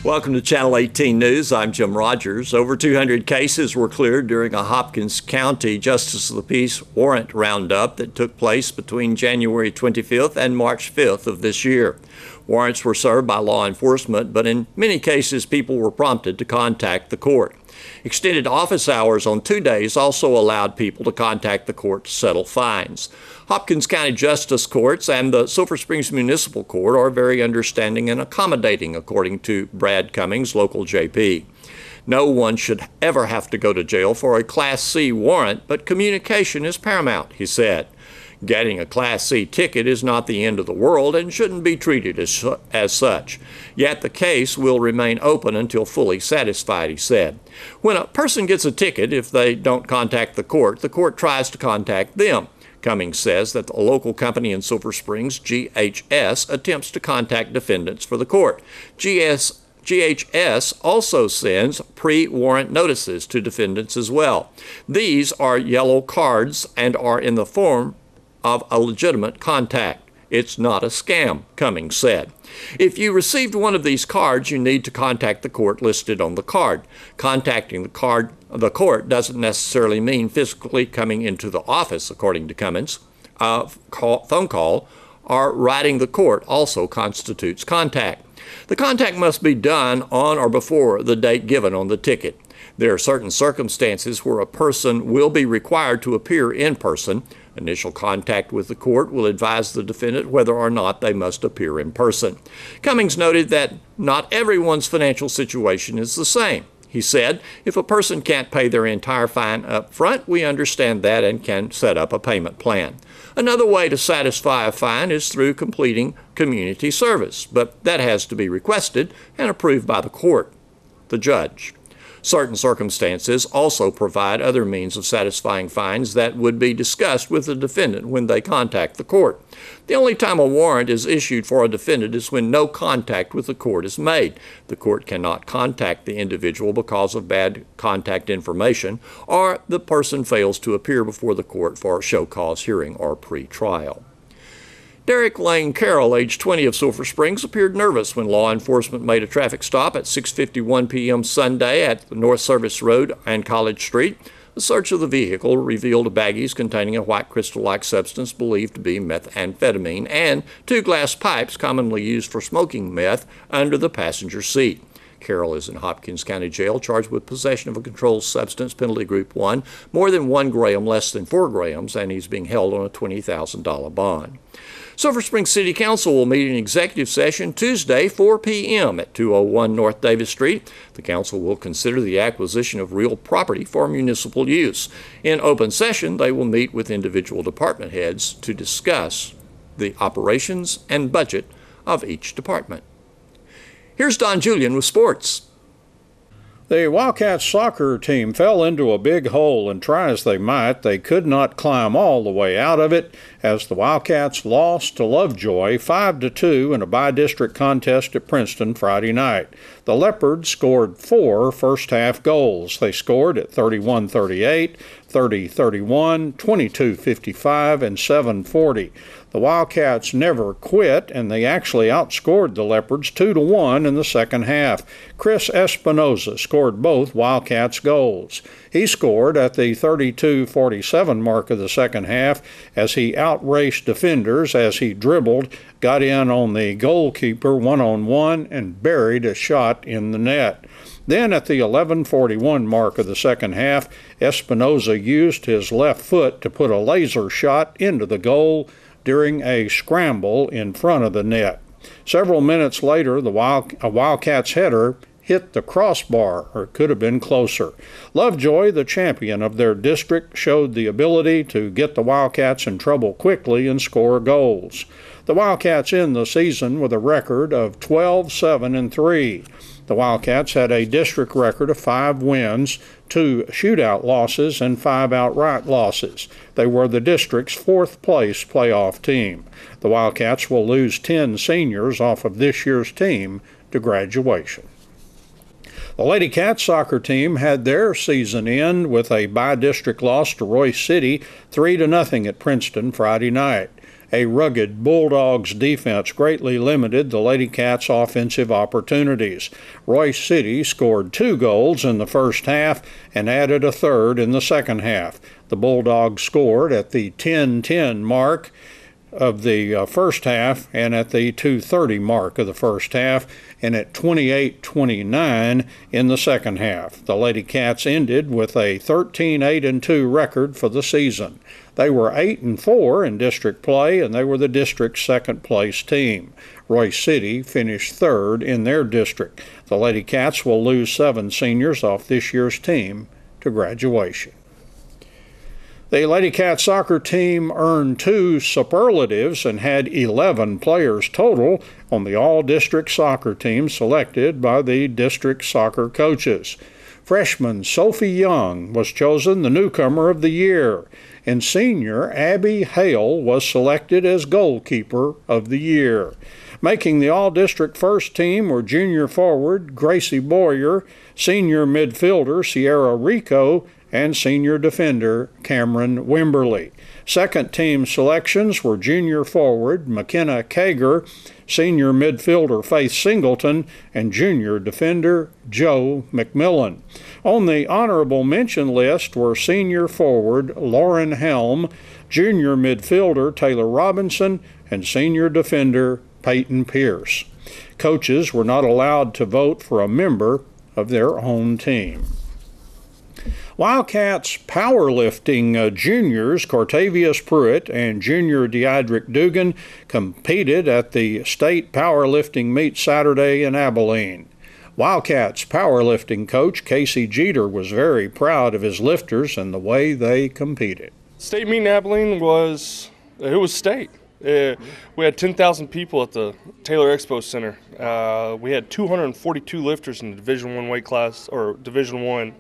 Welcome to Channel 18 News. I'm Jim Rogers. Over 200 cases were cleared during a Hopkins County Justice of the Peace warrant roundup that took place between January 25th and March 5th of this year. Warrants were served by law enforcement, but in many cases people were prompted to contact the court. Extended office hours on 2 days also allowed people to contact the court to settle fines. Hopkins County Justice Courts and the Sulphur Springs Municipal Court are very understanding and accommodating, according to Brad Cummings, local JP. No one should ever have to go to jail for a Class C warrant, but communication is paramount, he said. Getting a Class C ticket is not the end of the world and shouldn't be treated as such. Yet the case will remain open until fully satisfied, he said. When a person gets a ticket, if they don't contact the court tries to contact them. Cummings says that a local company in Sulphur Springs, GHS, attempts to contact defendants for the court. GHS also sends pre-warrant notices to defendants as well. These are yellow cards and are in the form of a legitimate contact. It's not a scam, Cummings said. If you received one of these cards, you need to contact the court listed on the card. Contacting the court doesn't necessarily mean physically coming into the office, according to Cummings. A phone call or writing the court also constitutes contact. The contact must be done on or before the date given on the ticket. There are certain circumstances where a person will be required to appear in person. Initial contact with the court will advise the defendant whether or not they must appear in person. Cummings noted that not everyone's financial situation is the same. He said, if a person can't pay their entire fine up front, we understand that and can set up a payment plan. Another way to satisfy a fine is through completing community service, but that has to be requested and approved by the court, the judge. Certain circumstances also provide other means of satisfying fines that would be discussed with the defendant when they contact the court. The only time a warrant is issued for a defendant is when no contact with the court is made. The court cannot contact the individual because of bad contact information, or the person fails to appear before the court for a show cause hearing or pre-trial. Derek Lane Carroll, age 20 of Sulphur Springs, appeared nervous when law enforcement made a traffic stop at 6:51 p.m. Sunday at the North Service Road and College Street. The search of the vehicle revealed baggies containing a white crystal-like substance believed to be methamphetamine and 2 glass pipes commonly used for smoking meth under the passenger seat. Carroll is in Hopkins County Jail, charged with possession of a controlled substance, penalty group 1, more than 1 gram, less than 4 grams, and he's being held on a $20,000 bond. Sulphur Springs City Council will meet in executive session Tuesday, 4 p.m. at 201 North Davis Street. The council will consider the acquisition of real property for municipal use. In open session, they will meet with individual department heads to discuss the operations and budget of each department. Here's Don Julian with sports. The Wildcats soccer team fell into a big hole, and try as they might, they could not climb all the way out of it as the Wildcats lost to Lovejoy 5-2 in a by-district contest at Princeton Friday night. The Leopards scored 4 first-half goals. They scored at 31-38, 30-31, 22-55, and 7-40. The Wildcats never quit, and they actually outscored the Leopards 2-1 in the second half. Chris Espinoza scored both Wildcats goals. He scored at the 32-47 mark of the second half as he outraced defenders as he dribbled, got in on the goalkeeper one-on-one, and buried a shot in the net. Then at the 11:41 mark of the second half, Espinoza used his left foot to put a laser shot into the goal during a scramble in front of the net. Several minutes later, a Wildcats header hit the crossbar, or it could have been closer. Lovejoy, the champion of their district, showed the ability to get the Wildcats in trouble quickly and score goals. The Wildcats end the season with a record of 12-7-3. The Wildcats had a district record of 5 wins, 2 shootout losses, and 5 outright losses. They were the district's 4th-place playoff team. The Wildcats will lose 10 seniors off of this year's team to graduation. The Lady Cats soccer team had their season end with a by-district loss to Royce City 3-0 at Princeton Friday night. A rugged Bulldogs defense greatly limited the Lady Cats' offensive opportunities. Royce City scored 2 goals in the first half and added a third in the second half. The Bulldogs scored at the 10:10 mark of the first half and at the 2:30 mark of the first half and at 28-29 in the second half. The Lady Cats ended with a 13-8-2 record for the season. They were 8-4 in district play, and they were the district's second-place team. Royce City finished third in their district. The Lady Cats will lose 7 seniors off this year's team to graduation. The Lady Cat soccer team earned 2 superlatives and had 11 players total on the all-district soccer team selected by the district soccer coaches. Freshman Sophie Young was chosen the newcomer of the year, and senior Abby Hale was selected as goalkeeper of the year. Making the all-district first team were junior forward Gracie Boyer, senior midfielder Sierra Rico, and senior defender Cameron Wimberly. Second team selections were junior forward McKenna Kager, senior midfielder Faith Singleton, and junior defender Joe McMillan. On the honorable mention list were senior forward Lauren Helm, junior midfielder Taylor Robinson, and senior defender Peyton Pierce. Coaches were not allowed to vote for a member of their own team. Wildcats powerlifting juniors Cortavius Pruitt and junior Deidrick Dugan competed at the state powerlifting meet Saturday in Abilene. Wildcats powerlifting coach Casey Jeter was very proud of his lifters and the way they competed. State meet in Abilene was state. We had 10,000 people at the Taylor Expo Center. We had 242 lifters in the Division I weight class, or Division I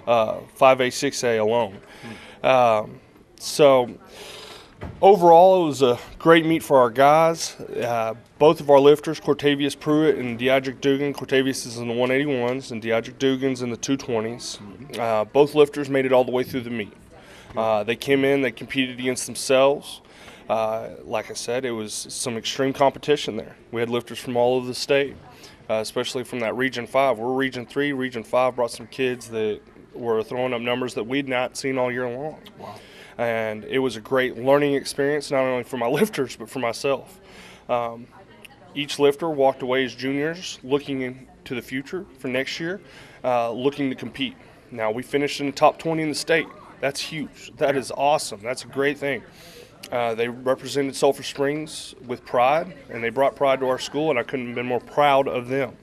5A, 6A alone. So overall, it was a great meet for our guys. Both of our lifters, Cortavius Pruitt and Deidrick Dugan, Cortavius is in the 181s and Deidrick Dugan's in the 220s. Both lifters made it all the way through the meet. They came in, they competed against themselves. Like I said, it was some extreme competition there. We had lifters from all over the state, especially from that Region 5. We're Region 3. Region 5 brought some kids that were throwing up numbers that we'd not seen all year long. Wow. And it was a great learning experience, not only for my lifters, but for myself. Each lifter walked away as juniors looking into the future for next year, looking to compete. Now, we finished in the top 20 in the state. That's huge. That is awesome. That's a great thing. They represented Sulphur Springs with pride, and they brought pride to our school, and I couldn't have been more proud of them.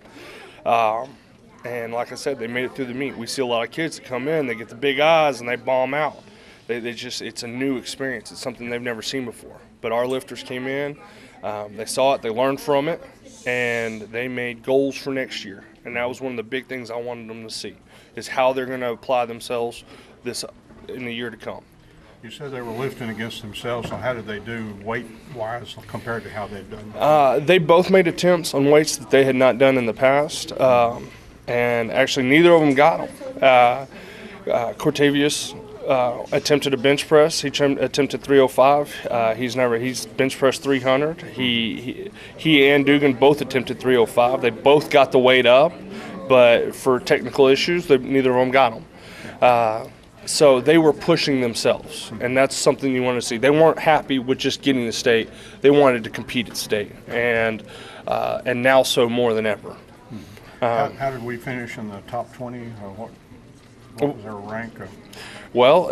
And like I said, they made it through the meet. We see a lot of kids that come in, they get the big eyes, and they bomb out. It's a new experience. It's something they've never seen before. But our lifters came in, they saw it, they learned from it, and they made goals for next year. And that was one of the big things I wanted them to see, is how they're going to apply themselves in the year to come. You said they were lifting against themselves, so how did they do weight-wise compared to how they've done? They both made attempts on weights that they had not done in the past, and actually neither of them got them. Cortavius attempted a bench press. He attempted 305. He's bench pressed 300. He and Dugan both attempted 305. They both got the weight up, but for technical issues, neither of them got them. So they were pushing themselves, and that's something you want to see. They weren't happy with just getting the state. They wanted to compete at state, and now so more than ever. How did we finish in the top 20? What was our rank? Well,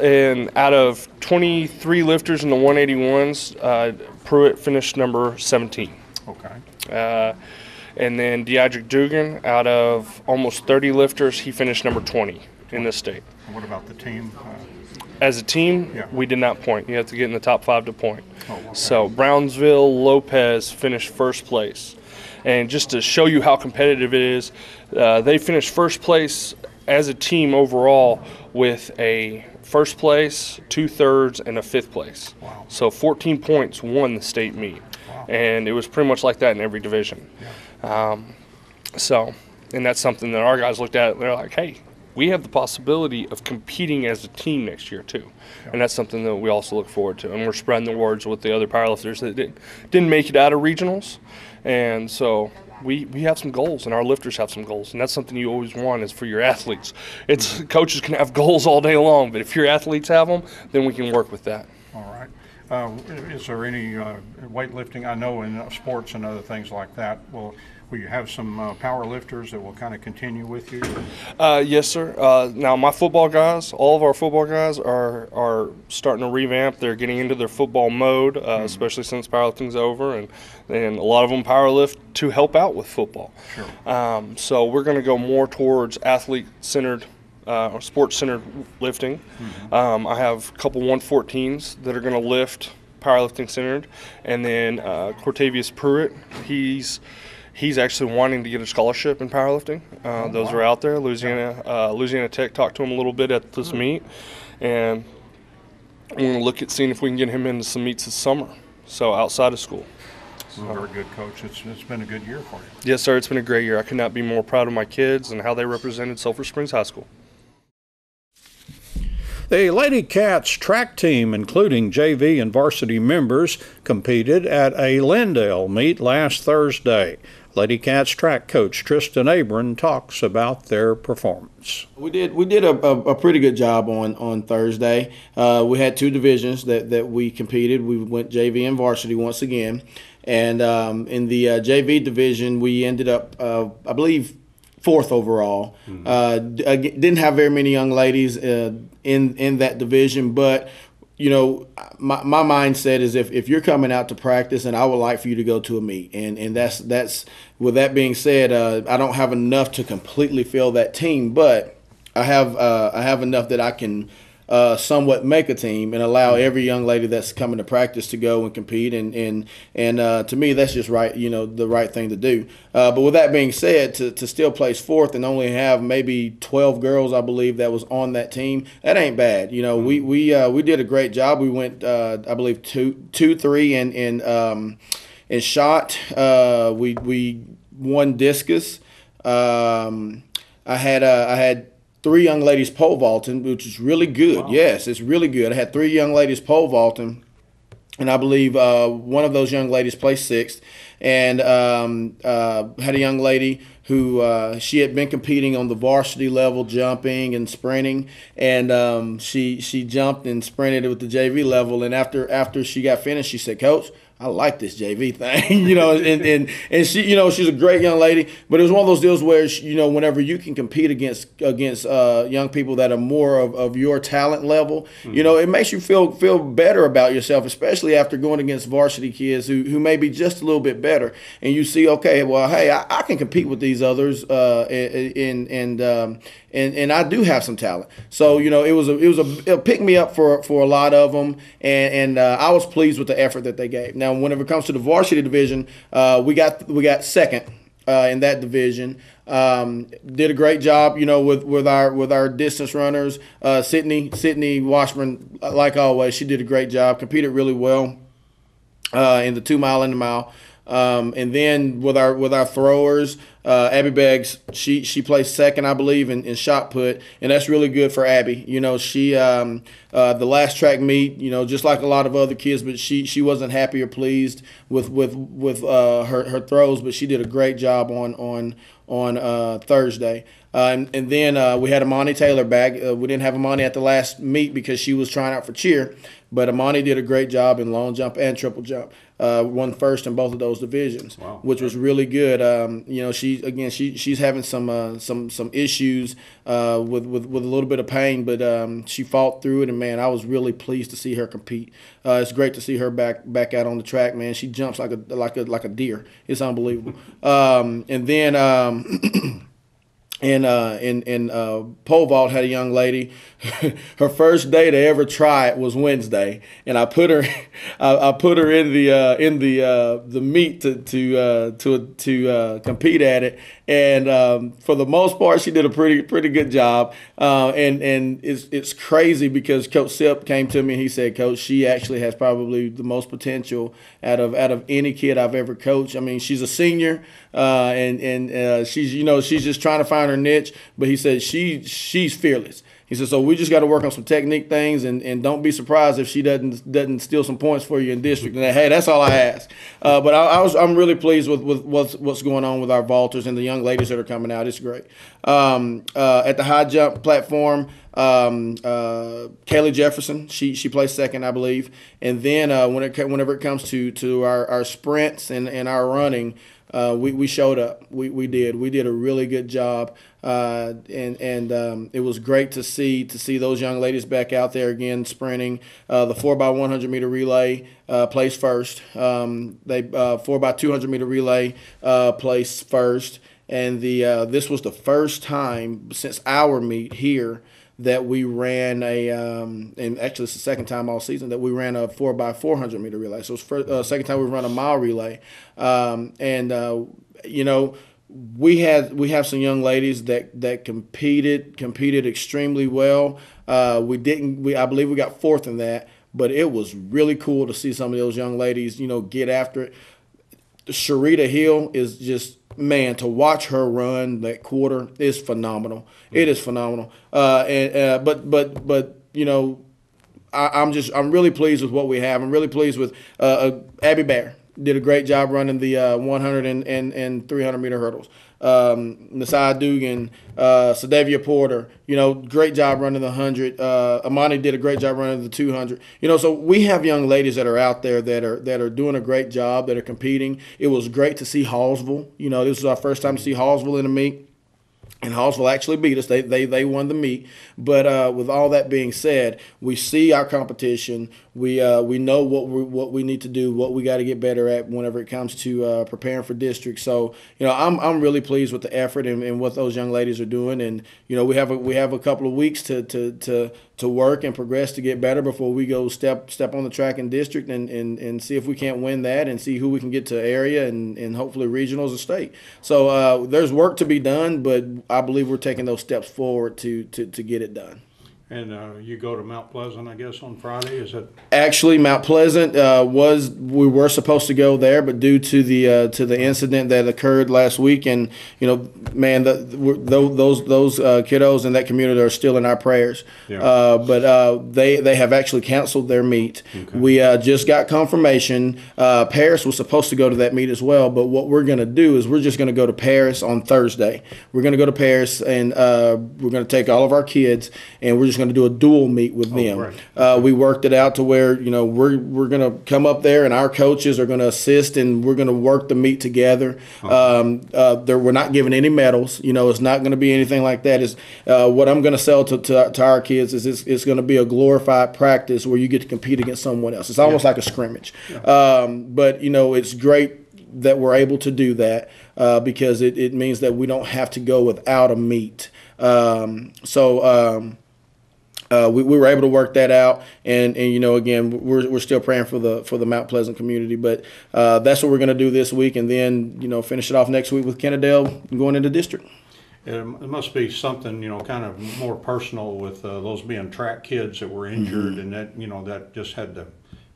out of 23 lifters in the 181s, Pruitt finished number 17. Okay. And then Deidrick Dugan, out of almost 30 lifters, he finished number 20 in this state. And what about the team? As a team, yeah. We did not point. You have to get in the top 5 to point. Oh, okay. So Brownsville Lopez finished first place. And just to show you how competitive it is, they finished first place as a team overall with a first place, 2/3, and a 5th place. Wow. So 14 points won the state meet. Wow. And it was pretty much like that in every division. Yeah. And that's something that our guys looked at, and they're like, hey, we have the possibility of competing as a team next year too. And that's something that we also look forward to. And we're spreading the words with the other powerlifters that didn't make it out of regionals. And so we have some goals, and our lifters have some goals. And that's something you always want is for your athletes. It's coaches can have goals all day long, but if your athletes have them, then we can work with that. All right. Is there any weightlifting? I know in sports and other things like that, will you have some power lifters that will kind of continue with you? Yes, sir. Now, my football guys, all of our football guys are starting to revamp. They're getting into their football mode, especially since powerlifting's over, and a lot of them powerlift to help out with football. Sure. So we're going to go more towards athlete-centered or sports-centered lifting. I have a couple 114s that are going to lift powerlifting-centered, and then Cortavius Pruitt, he's actually wanting to get a scholarship in powerlifting. Those are out there. Louisiana Tech talked to him a little bit at this meet, and we're going to look at seeing if we can get him into some meets this summer, so outside of school. Very good, Coach. It's been a good year for you. Yes, sir. It's been a great year. I could not be more proud of my kids and how they represented Sulphur Springs High School. The Lady Cats track team, including JV and varsity members, competed at a Lindale meet last Thursday. Lady Cats track coach Tristan Abram talks about their performance. We did a pretty good job on Thursday. We had two divisions that we competed. We went JV and varsity once again, and in the JV division we ended up I believe fourth overall. Didn't have very many young ladies in that division, but you know, my mindset is if you're coming out to practice, and I would like for you to go to a meet, and that's with that being said, I don't have enough to completely fill that team, but I have enough that I can somewhat make a team and allow every young lady that's coming to practice to go and compete, and to me that's just right, you know, the right thing to do. But with that being said, to still place fourth and only have maybe 12 girls, I believe, that was on that team, that ain't bad. You know, we did a great job. We went I believe 2-3 in shot. We won discus. I had 3 young ladies pole vaulting, which is really good. Wow. Yes, it's really good. I had 3 young ladies pole vaulting, and I believe one of those young ladies placed 6th. And had a young lady who she had been competing on the varsity level, jumping and sprinting, and she jumped and sprinted with the JV level. And after she got finished, she said, "Coach, I like this JV thing," you know, and she, you know, she's a great young lady, but it was one of those deals where, you know, whenever you can compete against young people that are more of your talent level, you know, it makes you feel better about yourself, especially after going against varsity kids who may be just a little bit better, and you see, okay, well, hey, I can compete with these others, and I do have some talent. So, you know, it'll pick me up for a lot of them, and I was pleased with the effort that they gave. Now, whenever it comes to the varsity division, we got second in that division. Did a great job, you know, with our distance runners. Sydney Washburn, like always, she did a great job. Competed really well in the 2 mile and the mile. And then with our throwers, Abby Beggs, she placed second, I believe, in shot put, and that's really good for Abby. You know, she the last track meet, you know, just like a lot of other kids, but she wasn't happy or pleased with her throws, but she did a great job on Thursday. And then we had Amani Taylor back. We didn't have Amani at the last meet because she was trying out for cheer, but Amani did a great job in long jump and triple jump. Won first in both of those divisions, wow, which was really good. You know, she's having some issues with a little bit of pain, but she fought through it, and man, I was really pleased to see her compete. It's great to see her back out on the track, man. She jumps like a deer. It's unbelievable. And then. In pole vault, had a young lady. Her first day to ever try it was Wednesday, and I put her in the meet to compete at it. And for the most part, she did a pretty good job. And it's crazy because Coach Sip came to me and he said, "Coach, she actually has probably the most potential out of any kid I've ever coached." I mean, she's a senior. and she's she's just trying to find her niche. But he said she's fearless. He said, so we just got to work on some technique things, and don't be surprised if she doesn't steal some points for you in district. And hey, that's all I ask. But I'm really pleased with what's going on with our vaulters and the young ladies that are coming out. It's great. At the high jump platform, Kaylee Jefferson, she plays second, I believe. And then whenever it comes to our sprints and our running, we showed up. We did a really good job, and it was great to see those young ladies back out there again sprinting. The 4x100 meter relay placed first. They 4x200 meter relay placed first, and this was the first time since our meet here that we ran and actually it's the second time all season that we ran a 4x400 meter relay. So it's second time we run a mile relay, we have some young ladies that competed extremely well. I believe we got fourth in that, but it was really cool to see some of those young ladies get after it. Sharita Hill is just, man, to watch her run that quarter is phenomenal. It is phenomenal. I'm really pleased with what we have. I'm really pleased with Abby Bear did a great job running the 100 and 300 meter hurdles. Nasai Dugan, Sadavia Porter, great job running the 100. Amani did a great job running the 200. So we have young ladies that are out there that are doing a great job, that are competing. It was great to see Hallsville. This was our first time to see Hallsville in a meet. And Hallsville actually beat us. They won the meet. But with all that being said, we see our competition. We know what we need to do, what we got to get better at whenever it comes to preparing for district. So I'm really pleased with the effort and what those young ladies are doing. And we have a couple of weeks to work and progress to get better before we go step on the track in district and see if we can't win that and see who we can get to area and hopefully regionals or state. So there's work to be done, but I believe we're taking those steps forward to get it done. And you go to Mount Pleasant, I guess, on Friday? Is it? Actually, Mount Pleasant we were supposed to go there, but due to the incident that occurred last week, and man, those kiddos in that community are still in our prayers. Yeah. But they have actually canceled their meet. Okay. We just got confirmation. Paris was supposed to go to that meet as well, but what we're going to do is we're just going to go to Paris on Thursday. We're going to go to Paris, and we're going to take all of our kids, and we're just going to do a dual meet with them. Right. We worked it out to where we're going to come up there and our coaches are going to assist and we're going to work the meet together. We're not giving any medals. It's not going to be anything like that. Is what I'm going to sell to our kids is it's going to be a glorified practice where you get to compete against someone else. It's almost like a scrimmage. Yeah. But it's great that we're able to do that because it means that we don't have to go without a meet. We were able to work that out, and again, we're still praying for the Mount Pleasant community, but that's what we're going to do this week, and then finish it off next week with Kennedale going into district. It must be something kind of more personal with those being track kids that were injured, and that that just had to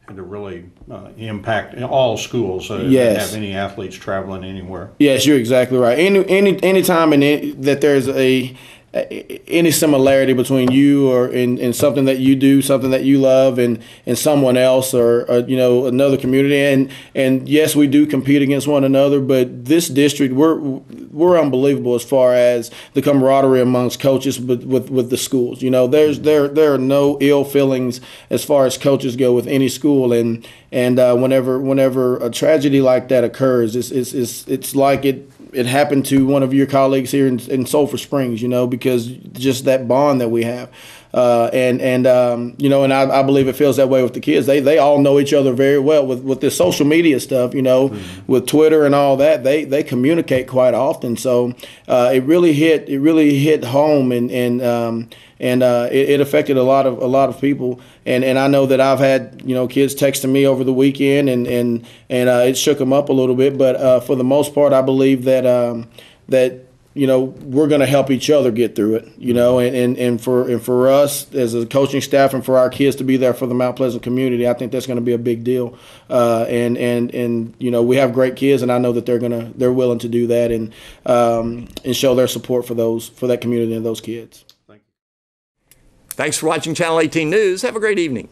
really impact all schools. Yes. Have any athletes traveling anywhere. Yes, you're exactly right. Any time that there's any similarity between you or in something that you do, something that you love, and someone else or another community, and yes, we do compete against one another, but this district we're unbelievable as far as the camaraderie amongst coaches with the schools. There are no ill feelings as far as coaches go with any school, and whenever a tragedy like that occurs, it's like it happened to one of your colleagues here in Sulphur Springs, because just that bond that we have. And I believe it feels that way with the kids. They all know each other very well with this social media stuff, with Twitter and all that. They communicate quite often. So it really hit home, and it affected a lot of people. And I know that I've had kids texting me over the weekend, and it shook them up a little bit. But for the most part, I believe that we're going to help each other get through it, and for us as a coaching staff and for our kids to be there for the Mount Pleasant community, I think that's going to be a big deal. And we have great kids, and I know that they're willing to do that and show their support for that community and those kids. Thanks for watching Channel 18 News. Have a great evening.